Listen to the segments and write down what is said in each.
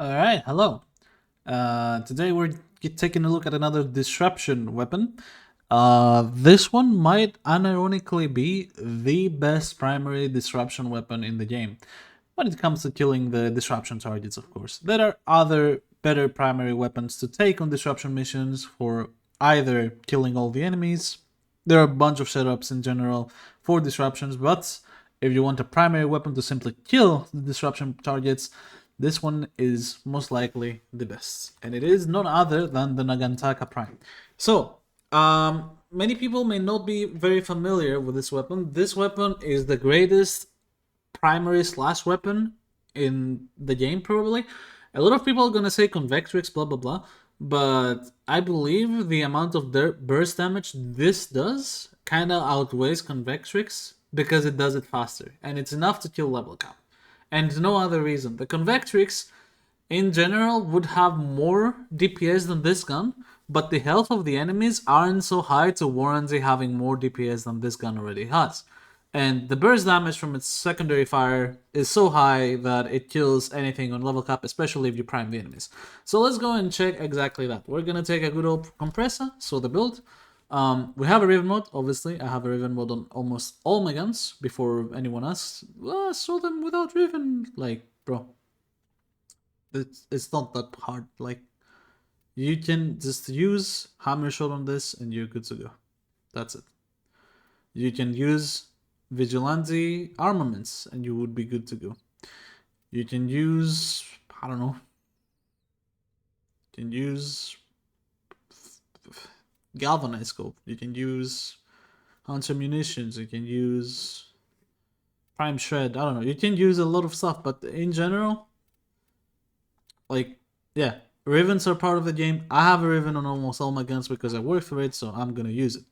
Alright, hello. Today we're taking a look at another disruption weapon. This one might unironically be the best primary disruption weapon in the game. When it comes to killing the disruption targets, of course. There are other better primary weapons to take on disruption missions for either killing all the enemies. There are a bunch of setups in general for disruptions, but if you want a primary weapon to simply kill the disruption targets, this one is most likely the best. And it is none other than the Nagantaka Prime. So, many people may not be very familiar with this weapon. This weapon is the greatest primary slash weapon in the game, probably. A lot of people are gonna say Convectrix, blah blah blah, but I believe the amount of burst damage this does kind of outweighs Convectrix because it does it faster, and it's enough to kill level cap, and no other reason. The Convectrix, in general, would have more DPS than this gun, but the health of the enemies aren't so high to warrant it having more DPS than this gun already has. And the burst damage from its secondary fire is so high that it kills anything on level cap, especially if you prime the enemies. So let's go and check exactly that. We're gonna take a good old compressor, so the build. We have a Riven mod, obviously. I have a Riven mod on almost all my guns. Before anyone asks, well, I saw them without Riven. Like, bro, it's not that hard. Like, you can just use Hammer Shot on this and you're good to go. That's it. You can use Vigilante armaments and you would be good to go. You can use, I don't know, you can use Galvanized Scope, you can use Hunter Munitions, you can use Prime Shred, I don't know, you can use a lot of stuff, but in general, like, yeah, Rivens are part of the game. I have a Riven on almost all my guns because I work for it, so I'm gonna use it.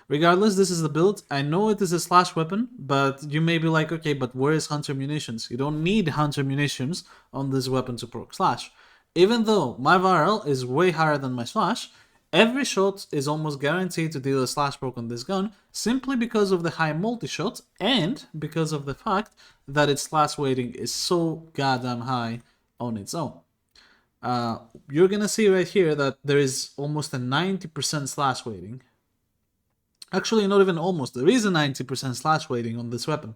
Regardless, this is the build. I know it is a slash weapon, but you may be like, okay, but where is Hunter Munitions? You don't need Hunter Munitions on this weapon to proc slash. Even though my viral is way higher than my slash, every shot is almost guaranteed to deal a slash proc on this gun, simply because of the high multi-shot and because of the fact that its slash weighting is so goddamn high on its own. You're gonna see right here that there is almost a 90% slash weighting. Actually, not even almost. There is a 90% slash weighting on this weapon.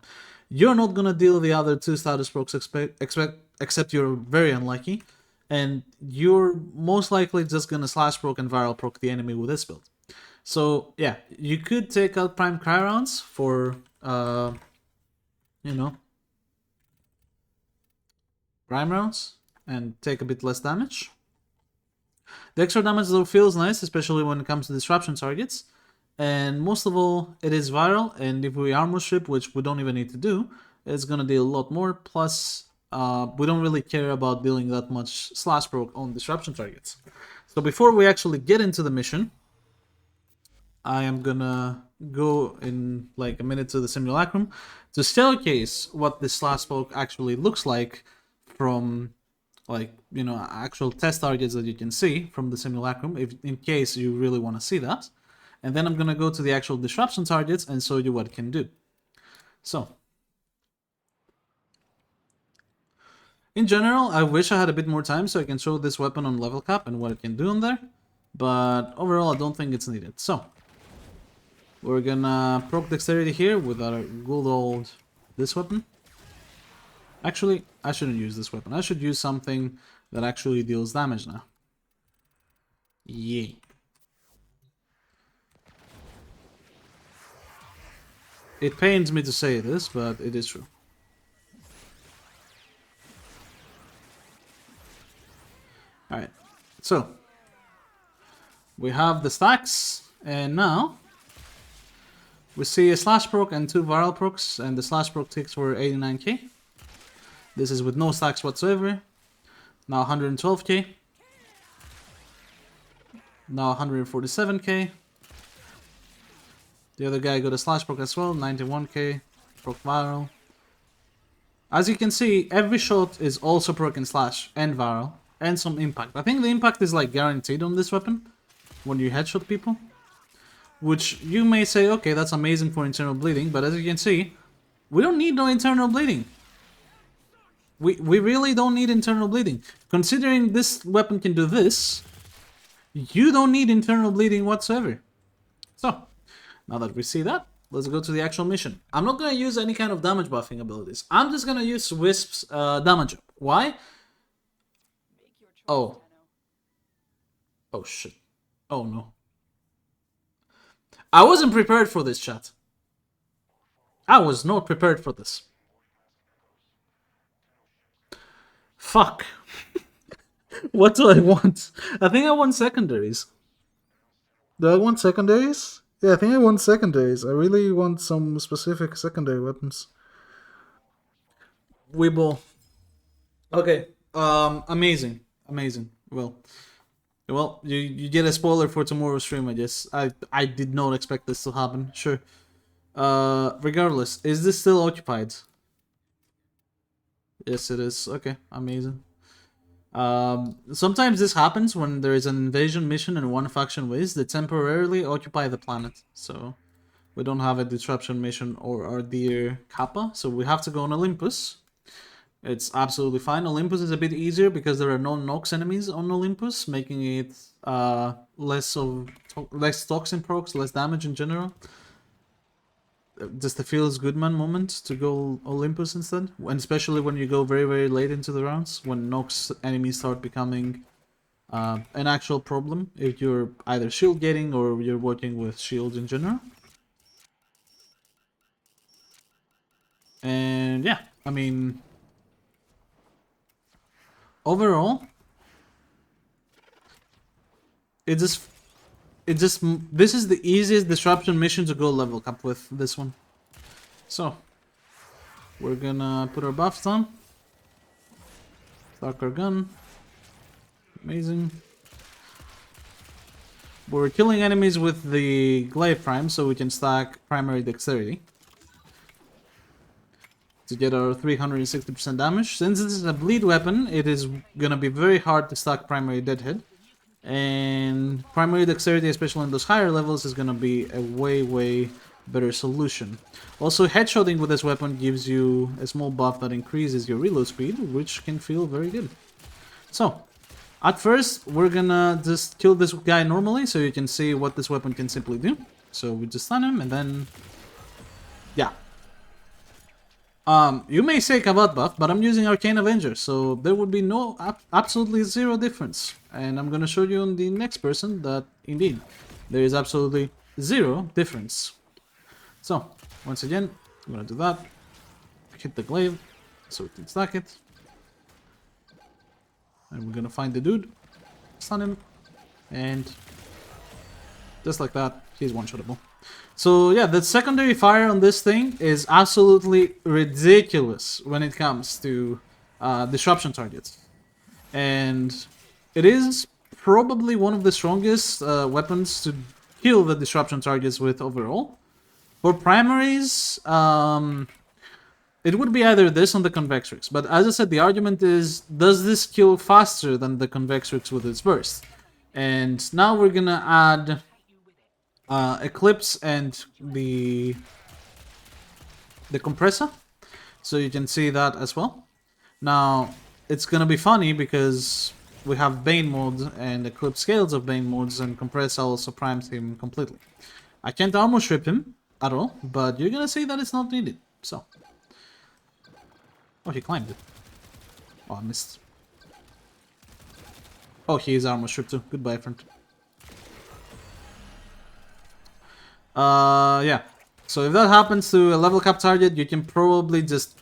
You're not gonna deal the other two status procs except you're very unlucky, and you're most likely just gonna slash proc and viral proc the enemy with this build. So yeah, you could take out prime cry rounds for you know, prime rounds and take a bit less damage. The extra damage though feels nice, especially when it comes to disruption targets. And most of all, it is viral, and if we armor strip, which we don't even need to do, it's gonna deal a lot more. Plus, we don't really care about dealing that much slash proc on disruption targets. So before we actually get into the mission, I am gonna go in like a minute to the Simulacrum to showcase what this slash proc actually looks like from, like, you know, actual test targets that you can see from the Simulacrum, if in case you really want to see that. And then I'm gonna go to the actual disruption targets and show you what it can do. So, in general, I wish I had a bit more time so I can show this weapon on level cap and what it can do on there. But overall, I don't think it's needed. So, we're gonna proc dexterity here with our good old this weapon. Actually, I shouldn't use this weapon. I should use something that actually deals damage now. Yay. It pains me to say this, but it is true. Alright, so we have the stacks, and now we see a slash proc and two viral procs, and the slash proc ticks for 89k. This is with no stacks whatsoever. Now 112k. Now 147k. The other guy got a slash proc as well, 91k, proc viral. As you can see, every shot is also proc and slash and viral, and some impact. I think the impact is like guaranteed on this weapon when you headshot people. Which you may say, okay, that's amazing for internal bleeding, but as you can see, we don't need no internal bleeding. We really don't need internal bleeding. Considering this weapon can do this, you don't need internal bleeding whatsoever. So, now that we see that, let's go to the actual mission. I'm not gonna use any kind of damage buffing abilities. I'm just gonna use Wisp's damage up. Why? Oh. Oh shit. Oh no. I wasn't prepared for this, chat. I was not prepared for this. Fuck. What do I want? I think I want secondaries. Do I want secondaries? Yeah, I think I want secondaries. I really want some specific secondary weapons. Weeble. Okay. Amazing. Amazing. Well, you get a spoiler for tomorrow's stream, I guess. I did not expect this to happen. Sure. Regardless, is this still occupied? Yes, it is. Okay, amazing. Sometimes this happens when there is an invasion mission and one faction wins. They temporarily occupy the planet. So we don't have a disruption mission or our dear Kappa. So we have to go on Olympus. It's absolutely fine. Olympus is a bit easier because there are no Nox enemies on Olympus, making it less toxin procs, less damage in general. Just a feels good man moment to go Olympus instead, and especially when you go very, very late into the rounds, when Nox enemies start becoming an actual problem if you're either shield getting or you're working with shields in general. And yeah, I mean, overall, this is the easiest disruption mission to go level cap with, this one. So, we're gonna put our buffs on. Stock our gun. Amazing. We're killing enemies with the glaive prime, so we can stack primary dexterity to get our 360% damage. Since this is a bleed weapon, it is gonna be very hard to stack primary deadhead. And primary dexterity, especially in those higher levels, is gonna be a way better solution. Also, headshotting with this weapon gives you a small buff that increases your reload speed, which can feel very good. So, at first, we're gonna just kill this guy normally, so you can see what this weapon can simply do. So we just stun him, and then... yeah. You may say Kavat buff, but I'm using Arcane Avenger, so there would be no, absolutely zero difference. And I'm gonna show you on the next person that, indeed, there is absolutely zero difference. So, once again, I'm gonna do that. Hit the glaive, so we can stack it. And we're gonna find the dude, stun him, and just like that, he's one-shottable. So yeah, the secondary fire on this thing is absolutely ridiculous when it comes to disruption targets. And it is probably one of the strongest weapons to kill the disruption targets with overall. For primaries, it would be either this on the Convextrix, but as I said, the argument is, does this kill faster than the Convextrix with its burst? And now we're gonna add Eclipse and the compressor, so you can see that as well. Now, it's gonna be funny because we have Bane mode and Eclipse scales of Bane modes, and Compressor also primes him completely. I can't armor strip him at all, but you're gonna see that it's not needed, so... oh, he climbed it. Oh, I missed. Oh, he is armor stripped too. Goodbye, friend. Yeah. So if that happens to a level cap target, you can probably just...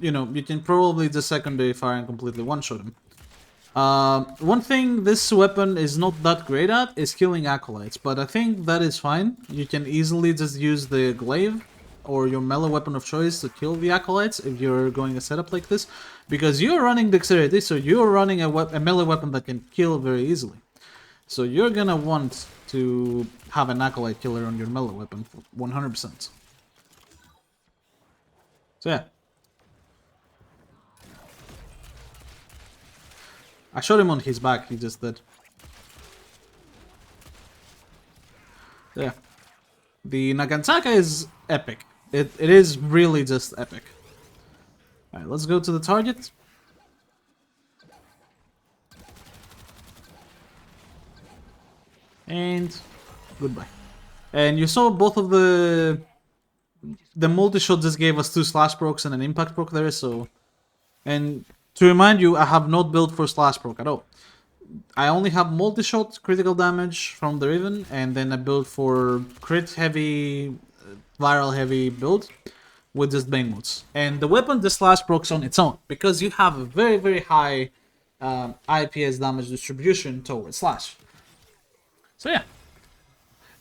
you know, you can probably just secondary fire and completely one-shot him. One thing this weapon is not that great at is killing acolytes, but I think that is fine. You can easily just use the glaive or your melee weapon of choice to kill the acolytes if you're going a setup like this, because you're running dexterity, so you're running a melee weapon that can kill very easily. So you're gonna want to have an acolyte killer on your melee weapon, 100%. So yeah. I shot him on his back, he just did. Yeah. The Nagantaka is epic. It is really just epic. Alright, let's go to the target. And goodbye. And you saw both of the multi-shot just gave us 2 slash procs and an impact proc there, so... And to remind you, I have not built for slash proc at all. I only have multi-shot critical damage from the Riven, and then I build for crit heavy, viral heavy build with just Bane modes. And the weapon just slash procs on its own, because you have a very, very high IPS damage distribution towards slash. So yeah.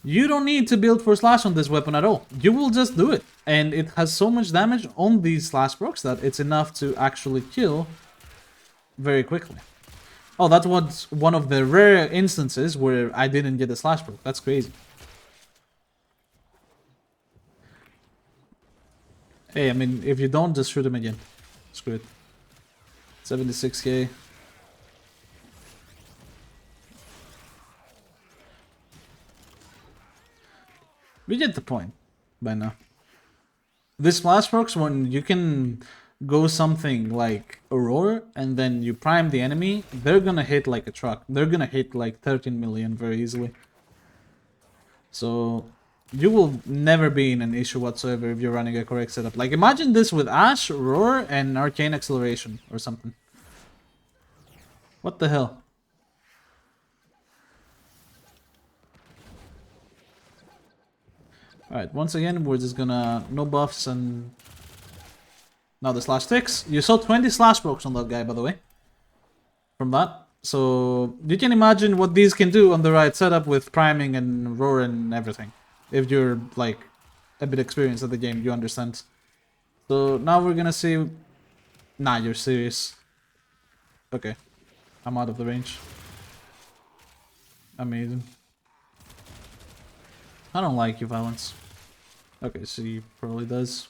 You don't need to build for slash on this weapon at all. You will just do it. And it has so much damage on these slash procs that it's enough to actually kill very quickly. Oh, that was one of the rare instances where I didn't get a slash proc. That's crazy. Hey, I mean, if you don't, just shoot him again. Screw it. 76k. We get the point by now. This splash procs, when you can go something like Aurora and then you prime the enemy, they're gonna hit like a truck. They're gonna hit like 13 million very easily. So you will never be in an issue whatsoever if you're running a correct setup. Like imagine this with Ash, Roar, and Arcane Acceleration or something. What the hell? Alright, once again, we're just gonna no buffs and now the slash ticks. You saw 20 slash procs on that guy, by the way. From that. So you can imagine what these can do on the right setup with priming and roar and everything. If you're like a bit experienced at the game, you understand. So now we're gonna see. Nah, you're serious. Okay. I'm out of the range. Amazing. I don't like you, Valence. Okay, so he probably does.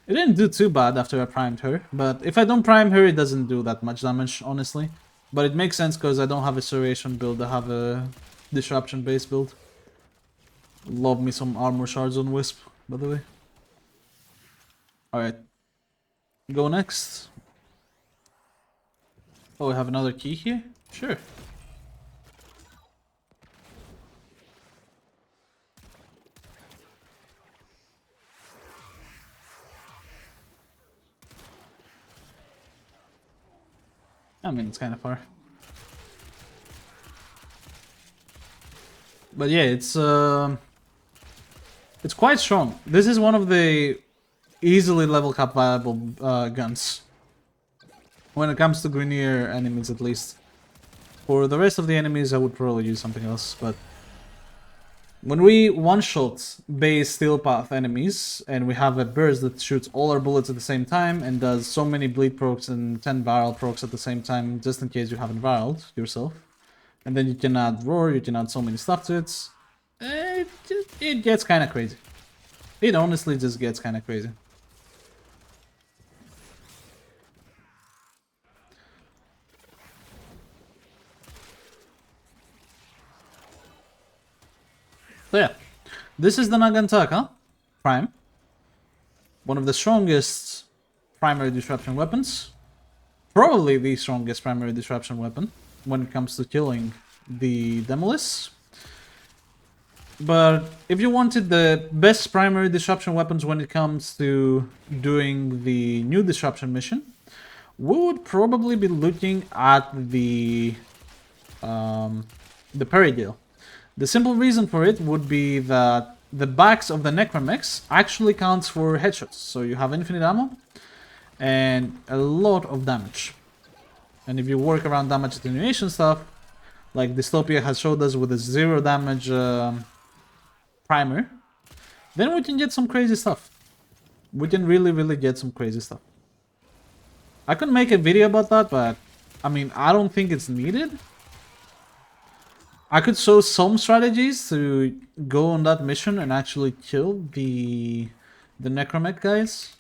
It didn't do too bad after I primed her, but if I don't prime her, it doesn't do that much damage, honestly. But it makes sense because I don't have a Serration build, I have a Disruption base build. Love me some armor shards on Wisp, by the way. Alright. Go next. Oh, we have another key here? Sure. I mean, it's kind of far. But yeah, it's quite strong. This is one of the easily level cap viable guns. When it comes to Grineer enemies, at least. For the rest of the enemies, I would probably use something else, but... When we one-shot base steel path enemies, and we have a burst that shoots all our bullets at the same time, and does so many bleed procs and 10 viral procs at the same time, just in case you haven't viraled yourself. And then you can add roar, you can add so many stuff to it. It gets kind of crazy. It honestly just gets kind of crazy. So yeah, this is the Nagantaka Prime. One of the strongest primary disruption weapons. Probably the strongest primary disruption weapon when it comes to killing the Demolists. But if you wanted the best primary disruption weapons when it comes to doing the new disruption mission, we would probably be looking at the Peridale. The simple reason for it would be that the backs of the Necromechs actually counts for headshots. So you have infinite ammo and a lot of damage. And if you work around damage attenuation stuff, like Dystopia has showed us with a 0 damage primer, then we can get some crazy stuff. We can really get some crazy stuff. I could make a video about that, but I mean, I don't think it's needed. I could show some strategies to go on that mission and actually kill the Necromech guys.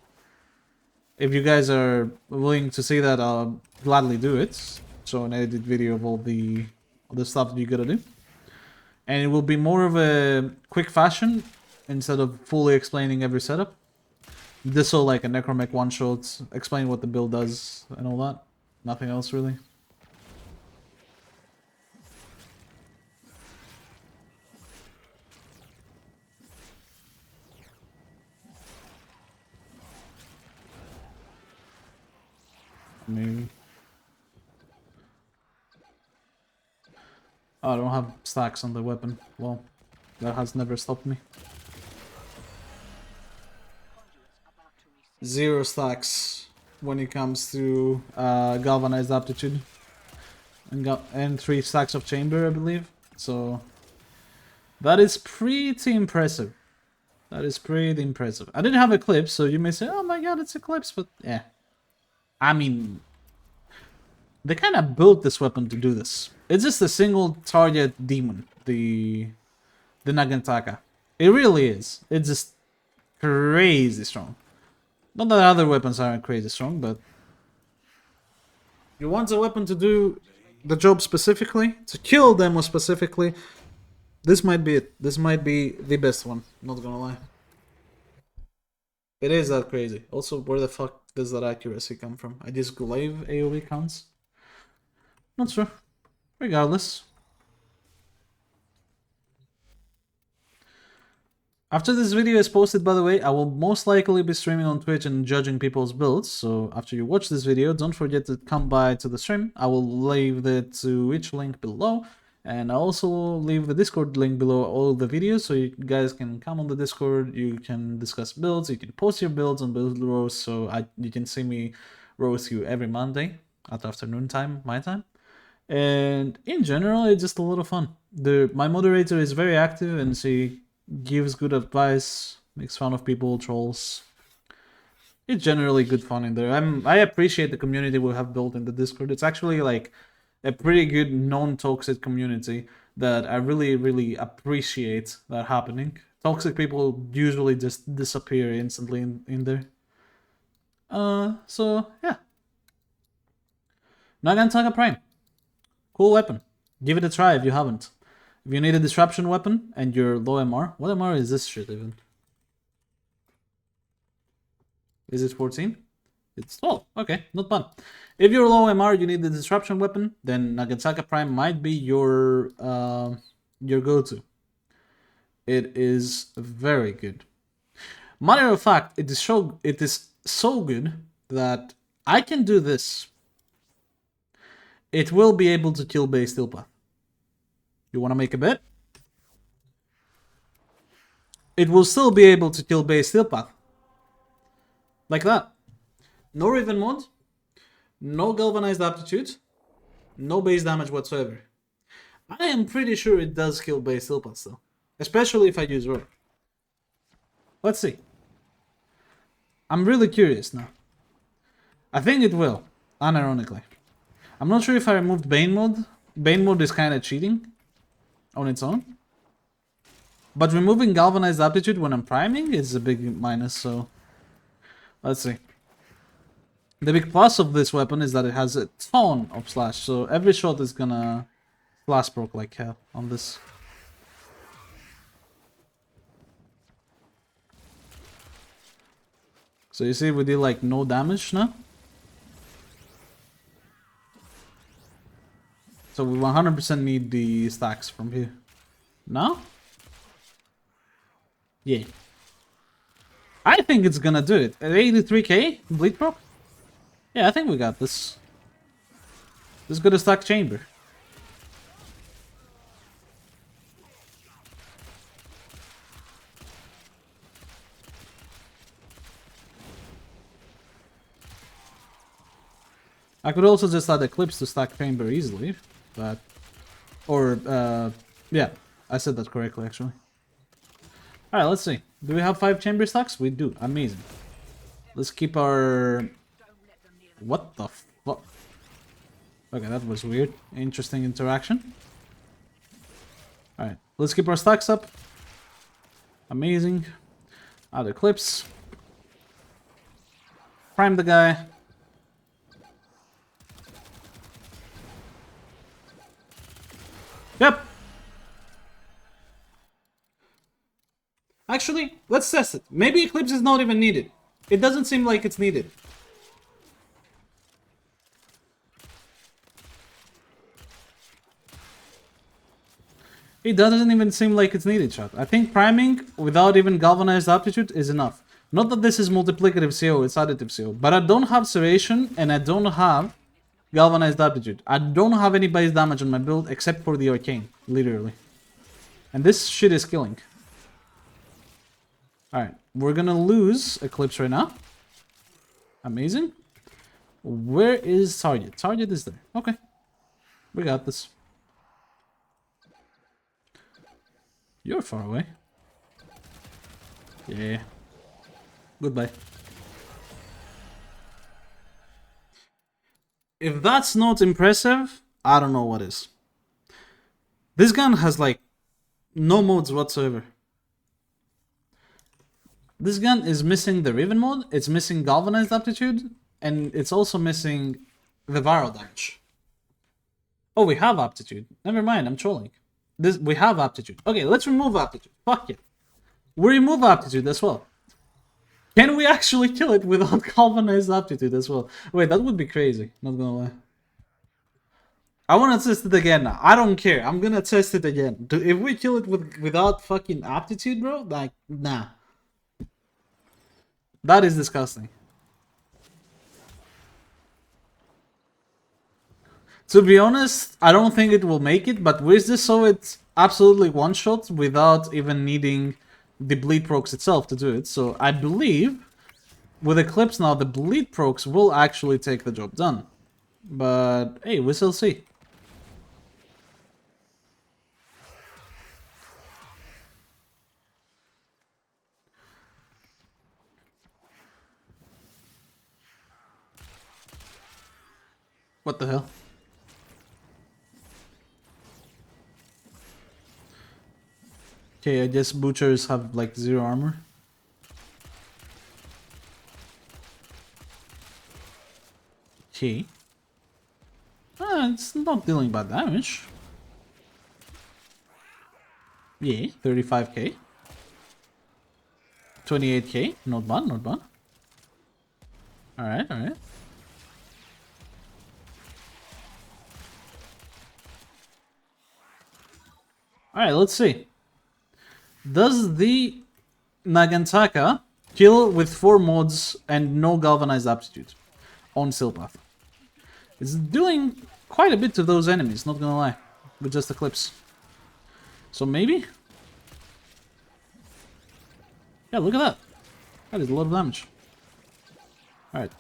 If you guys are willing to see that, I'll gladly do it. Show an edited video of all the stuff that you gotta do. And it will be more of a quick fashion instead of fully explaining every setup. This all like a Necromech one-shot, explain what the build does and all that. Nothing else really. Maybe. Oh, I don't have stacks on the weapon. Well, that has never stopped me. 0 stacks when it comes to galvanized aptitude. And 3 stacks of chamber, I believe. So that is pretty impressive. That is pretty impressive. I didn't have Eclipse, so you may say, oh my god, it's Eclipse, but yeah. I mean, they kind of built this weapon to do this. It's just a single target demon, the Nagantaka. It really is. It's just crazy strong. Not that other weapons aren't crazy strong, but you want a weapon to do the job specifically, to kill them more specifically. This might be it. This might be the best one, not gonna lie. It is that crazy. Also, where the fuck does that accuracy come from? I just glaive AoE counts? Not sure. Regardless. After this video is posted, by the way, I will most likely be streaming on Twitch and judging people's builds, so after you watch this video, don't forget to come by to the stream. I will leave the Twitch link below, and I'll also leave the Discord link below all the videos, so you guys can come on the Discord, you can discuss builds, you can post your builds on build roast, so you can see me roast you every Monday at afternoon time, my time. And in general, it's just a lot of fun. My moderator is very active, and she gives good advice, makes fun of people, trolls. It's generally good fun in there. I appreciate the community we have built in the Discord. It's actually like a pretty good non-toxic community that I really, really appreciate that happening. Toxic people usually just disappear instantly in there. So yeah. Nagantaka Prime. Cool weapon. Give it a try if you haven't. If you need a disruption weapon and you're low MR, what MR is this shit even? Is it 14? It's 12. Okay, not bad. If you're low MR, you need the disruption weapon, then Nagantaka Prime might be your go-to. It is very good. Matter of fact, it is so good that I can do this. It will be able to kill base steel path. You want to make a bet? It will still be able to kill base steel path. Like that. No Riven mod, no galvanized aptitude, no base damage whatsoever. I am pretty sure it does kill base steel path though. Especially if I use Roar. Let's see. I'm really curious now. I think it will, unironically. I'm not sure if I removed Bane mode. Bane mode is kind of cheating on its own. But removing galvanized aptitude when I'm priming is a big minus, so let's see. The big plus of this weapon is that it has a ton of slash, so every shot is gonna slash proc like hell on this. So you see we did like no damage now. So we 100% need the stacks from here. Now? Yeah. I think it's gonna do it. At 83k bleed proc? Yeah, I think we got this. Just go to stack chamber. I could also just add Eclipse to stack chamber easily, but... Or, yeah, I said that correctly actually. Alright, let's see. Do we have 5 chamber stacks? We do. Amazing. Let's keep our... What the fuck? Okay, that was weird. Interesting interaction. Alright, let's keep our stacks up. Amazing. Add Eclipse. Prime the guy. Yep. Actually, let's test it. Maybe Eclipse is not even needed. It doesn't seem like it's needed. It doesn't even seem like it's needed, chat. I think priming without even galvanized aptitude is enough. Not that this is multiplicative CO, it's additive CO. But I don't have serration and I don't have galvanized aptitude. I don't have any base damage on my build except for the arcane, literally. And this shit is killing. Alright, we're gonna lose Eclipse right now. Amazing. Where is target? Target is there. Okay. We got this. You're far away. Yeah. Goodbye. If that's not impressive, I don't know what is. This gun has like no modes whatsoever. This gun is missing the Riven mode, it's missing Galvanized Aptitude, and it's also missing the viral damage. Oh, we have Aptitude. Never mind, I'm trolling. We have Aptitude. Okay, let's remove Aptitude. Fuck it. We remove Aptitude as well. Can we actually kill it without Galvanized Aptitude as well? Wait, that would be crazy. Not gonna lie. I want to test it again now. I don't care. I'm gonna test it again. If we kill it without fucking Aptitude, bro, like, nah. That is disgusting. To be honest, I don't think it will make it, but with this, so it's absolutely one-shot without even needing the bleed procs itself to do it. So I believe with Eclipse now, the bleed procs will actually take the job done. But hey, we shall see. What the hell? Okay, I guess butchers have like 0 armor. Okay. It's not dealing bad damage. Yeah, 35k. 28k. Not bad, not bad. Alright, alright. Alright, let's see. Does the Nagantaka kill with 4 mods and no galvanized aptitude on Silpath? It's doing quite a bit to those enemies, not gonna lie, with just Eclipse. So maybe? Yeah, look at that. That is a lot of damage. Alright.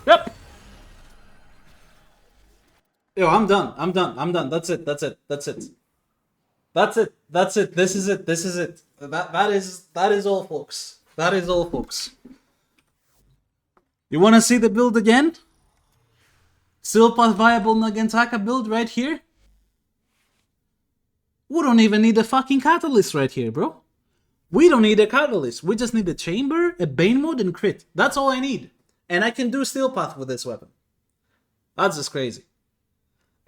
Yep! Yo, I'm done. I'm done. I'm done. That's it. That's it. That's it. That's it. That's it. This is it. This is it. That is all, folks. That is all, folks. You want to see the build again? Silpath viable Nagantaka build right here? We don't even need a fucking catalyst right here, bro. We don't need a catalyst. We just need a chamber, a bane mode, and crit. That's all I need. And I can do Steelpath with this weapon. That's just crazy.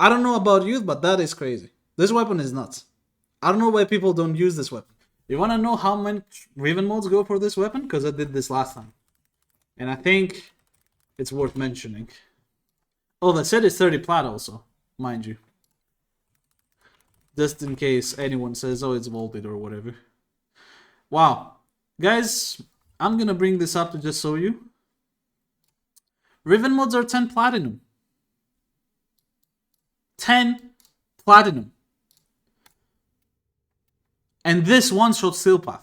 I don't know about you, but that is crazy. This weapon is nuts. I don't know why people don't use this weapon. You want to know how many Riven modes go for this weapon? Because I did this last time. And I think it's worth mentioning. Oh, the set is 30 plat also, mind you. Just in case anyone says, oh, it's vaulted or whatever. Wow. Guys, I'm going to bring this up to just show you. Riven mods are 10 platinum. 10 platinum. And this one-shot Steelpath.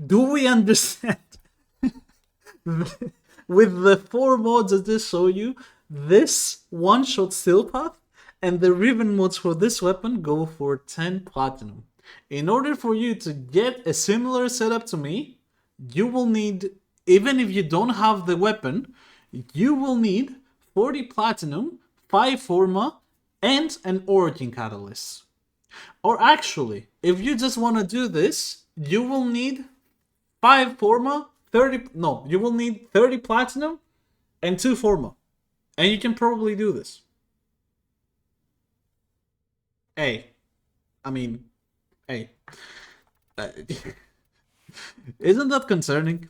Do we understand? With the 4 mods I just show you, this one-shot Steelpath and the Riven mods for this weapon go for 10 platinum. In order for you to get a similar setup to me, you will need, even if you don't have the weapon, you will need 40 platinum, 5 forma, and an Orokin catalyst. Or actually, if you just want to do this, you will need 5 forma, you will need 30 platinum and 2 forma. And you can probably do this. Hey, I mean, hey, uh, isn't that concerning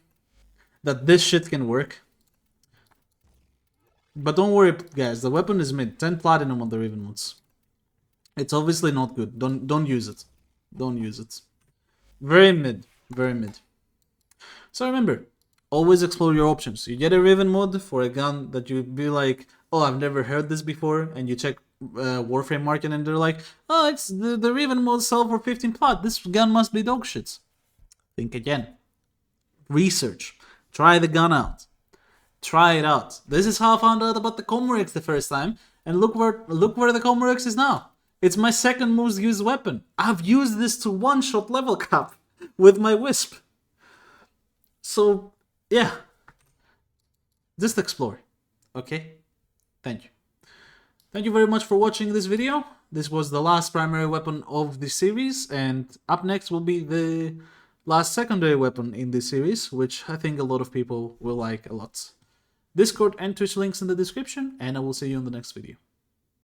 that this shit can work? But don't worry, guys. The weapon is mid. 10 platinum on the Raven mods. It's obviously not good. Don't use it. Don't use it. Very mid. Very mid. So remember, always explore your options. You get a Raven mod for a gun that you'd be like, oh, I've never heard this before, and you check Warframe market and they're like, oh, it's the Raven mod sell for 15 plat. This gun must be dog shit. Think again. Research. Try the gun out. Try it out. This is how I found out about the Comrex the first time, and look where the Comrex is now. It's my second most used weapon. I've used this to one-shot level cap with my Wisp. So, yeah. Just explore. Okay? Thank you. Thank you very much for watching this video. This was the last primary weapon of the series, and up next will be the last secondary weapon in this series, which I think a lot of people will like a lot. Discord and Twitch links in the description, and I will see you in the next video.